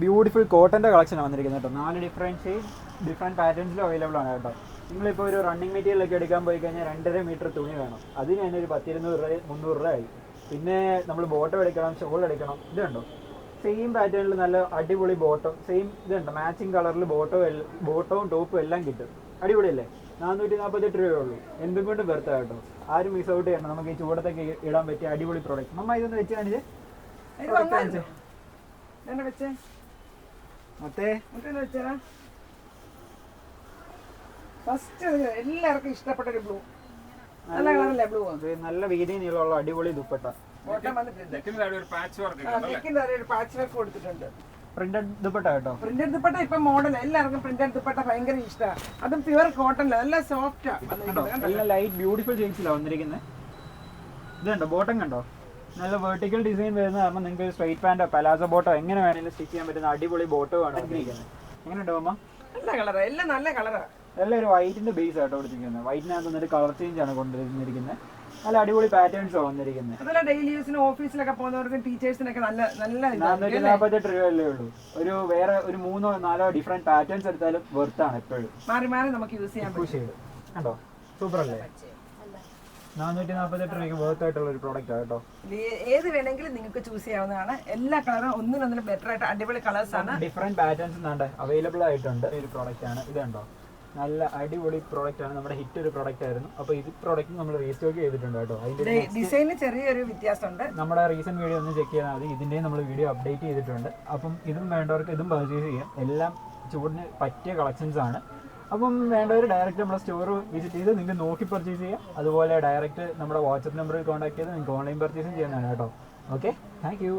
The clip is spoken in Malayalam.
ബ്യൂട്ടിഫുൾ കോട്ടൻ്റെ കളക്ഷനാണ് വന്നിരിക്കുന്നത് കേട്ടോ. 4 ഡിഫറെൻറ്റ് പാറ്റേൺസിലും അവൈലബിൾ ആണ് കേട്ടോ. നിങ്ങളിപ്പോൾ ഒരു റണ്ണിങ് മെറ്റീരിയലൊക്കെ എടുക്കാൻ പോയി കഴിഞ്ഞാൽ 2.5 മീറ്റർ തുണി വേണം. അതിന് തന്നെ ഒരു 10-200 രൂപ 300 രൂപ ആയി. പിന്നെ നമ്മൾ ബോട്ടം എടുക്കണം, ഷോൾ എടുക്കണം. ഇത് കണ്ടോ, സെയിം പാറ്റേണിൽ നല്ല അടിപൊളി ബോട്ടം, സെയിം ഇത് കണ്ടോ, മാച്ചിങ് കളറിൽ ബോട്ടവും ടോപ്പും എല്ലാം കിട്ടും. അടിപൊളിയല്ലേ? 448 രൂപയേ ഉള്ളൂ. എന്തും കൊണ്ടും ബെർത്താ കേട്ടോ. ആരും മിസ് ഔട്ട് ചെയ്യണം. നമുക്ക് ഈ ചൂടത്തൊക്കെ ഇടാൻ പറ്റിയ അടിപൊളി പ്രോഡക്റ്റ്. നമ്മ ഇതൊന്ന് വെച്ച് കാണിച്ചേ. എല്ലാവർക്കും ഇഷ്ടപ്പെട്ട ഒരു ബ്ലൂ, നല്ല കളറല്ലേ ബ്ലൂ? നല്ല വീതി നീളമുള്ള അടിപൊളി ദുപ്പട്ട. പ്രിന്റഡ് ദുപ്പട്ട കേട്ടോ. പ്രിന്റഡ് ദുപ്പട്ട ഇപ്പൊ മോഡൽ, എല്ലാവർക്കും പ്രിന്റഡ് ദുപ്പട്ട ഭയങ്കര ഇഷ്ടമാണ്. അതും പ്യുവർ കോട്ടണില് നല്ല സോഫ്റ്റാ. നല്ല ലൈറ്റ് ബ്യൂട്ടിഫുൾ ഷെയ്ഡ്സിലാണ് വന്നിരിക്കുന്നത്. ഇത് കണ്ടോ, ബോട്ടം കണ്ടോ, നല്ല വെർട്ടിക്കൽ ഡിസൈൻ വരുന്ന കാരണം നിങ്ങൾക്ക് സ്ട്രൈറ്റ് പാൻറ്റോ പലാസോ ബോട്ടോ എങ്ങനെ വേണമെങ്കിലും സ്റ്റിച്ച് ചെയ്യാൻ പറ്റുന്ന അടിപൊളി ബോട്ടോ ആണ് വന്നിരിക്കുന്നത്. എങ്ങനെയുണ്ടോ അമ്മ? നല്ല കളറാ, എല്ലാം നല്ല കളറാ. എല്ലാം ഒരു വൈറ്റിന്റെ ബേസ് ആട്ടോ കൊടുത്തിരിക്കുന്നത്. വൈറ്റിനകത്ത് വന്നിട്ട് കളർ ചേഞ്ച് ആണ് കൊണ്ടുവന്നിരിക്കുന്നത്. നല്ല അടിപൊളി പാറ്റേൺസ് ആണ് വന്നിരിക്കുന്നത്. അതല്ല ഡെയിലി യൂസിന് ഓഫീസിലൊക്കെ പോകുന്നവർക്കും ടീച്ചേഴ്സിനൊക്കെ നല്ല നല്ല 448 രൂപയല്ലേ ഉള്ളൂ. വേറെ ഒരു 3-4 ഡിഫറെന്റ് പാറ്റേൺസ് എടുത്താലും വെർത്താണ്. എപ്പോഴും മാറി മാറി നമുക്ക് യൂസ് ചെയ്യാൻ പറ്റും. കണ്ടോ, സൂപ്പർ അല്ലേ? 448 രൂപയ്ക്ക് വർത്ത് ആയിട്ടുള്ള ഒരു പ്രോഡക്റ്റ് കേട്ടോ. ഏത് വേണമെങ്കിലും നിങ്ങൾക്ക് ചൂസ് ചെയ്യാവുന്നതാണ്. എല്ലാ കളറും ഒന്നിനൊന്നിനും ബെറ്റർ ആയിട്ട് അടിപൊളി കളേഴ്സ് ആണ്. ഡിഫറെന്റ് പാറ്റേൺസ് അവൈലബിൾ ആയിട്ടുണ്ട്. ഒരു പ്രോഡക്റ്റ് ആണ് ഇത് കണ്ടോ. നല്ല അടിപൊളി പ്രോഡക്റ്റ് ആണ്. നമ്മുടെ ഹിറ്റ് ഒരു പ്രോഡക്റ്റ് ആയിരുന്നു. അപ്പോൾ ഇത് പ്രോഡക്റ്റ് നമ്മൾ റീസ്റ്റോക്ക് ചെയ്തിട്ടുണ്ട് കേട്ടോ. അതിന്റെ ഡിസൈനിൽ ചെറിയൊരു വ്യത്യാസമുണ്ട്. നമ്മുടെ റീസെന്റ് വീഡിയോ ഒന്ന് ചെക്ക് ചെയ്താൽ മതി. ഇതിന്റെയും നമ്മൾ വീഡിയോ അപ്ഡേറ്റ് ചെയ്തിട്ടുണ്ട്. അപ്പം ഇതും വേണ്ടവർക്ക് ഇതും പർച്ചേസ് ചെയ്യാം. എല്ലാം ചൂടിന് പറ്റിയ കളക്ഷൻസ് ആണ്. അപ്പം വേണ്ടവർ ഡയറക്റ്റ് നമ്മുടെ സ്റ്റോർ വിസിറ്റ് ചെയ്ത് നിങ്ങൾക്ക് നോക്കി പർച്ചേസ് ചെയ്യാം. അതുപോലെ ഡയറക്റ്റ് നമ്മുടെ വാട്സപ്പ് നമ്പറിൽ കോൺടാക്ട് ചെയ്ത് നിങ്ങൾക്ക് ഓൺലൈൻ പർച്ചേസും ചെയ്യുന്നതാണ് കേട്ടോ. Okay, thank you.